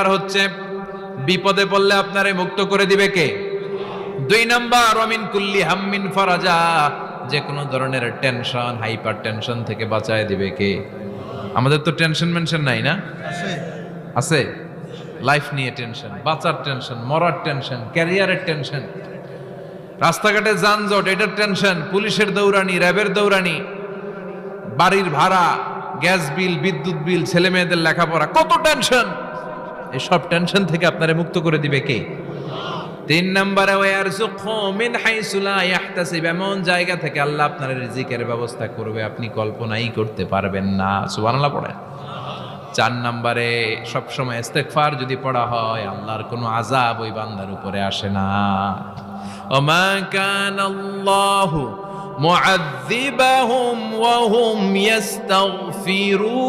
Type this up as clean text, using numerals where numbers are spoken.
Number হচ্ছে বিপদে পড়লে আপনারে মুক্ত করে দিবে কে? 2 নাম্বার ওয়ামিন কুল্লি হাম্মিন ফারাজা, যে কোনো ধরনের টেনশন, হাইপার টেনশন থেকে বাঁচায় দিবে কে? আমাদের তো টেনশন মেনশন নাই না? আছে। লাইফ নিয়ে টেনশন, বাঁচার টেনশন, মরার টেনশন, ক্যারিয়ারের টেনশন, রাস্তাঘাটে যানজট এটার টেনশন, পুলিশের দৌড়ানি, র্যাবের দৌড়ানি, বাড়ির ভাড়া, গ্যাস বিল, বিদ্যুৎ বিল, ছেলে মেয়েদের লেখাপড়া, কত টেনশন। এই সব টেনশন থেকে আপনারে মুক্ত করে দিবে কে? 3 নম্বরে ওয়ারযুকহু মিন হাইসু লা ইয়াহতাসিব, এমন জায়গা থেকে আল্লাহ আপনার রিজিকের ব্যবস্থা করবে আপনি কল্পনাই করতে পারবেন না। সুবহানাল্লাহ পড়েন। 4 নম্বরে সবসময় ইস্তেগফার যদি পড়া হয় আল্লাহর কোনো আযাব ওই বান্দার উপরে আসে না। ওমা কানাল্লাহু মুআযযিবাহুম ওয়া হুম ইস্তাগফিরুন,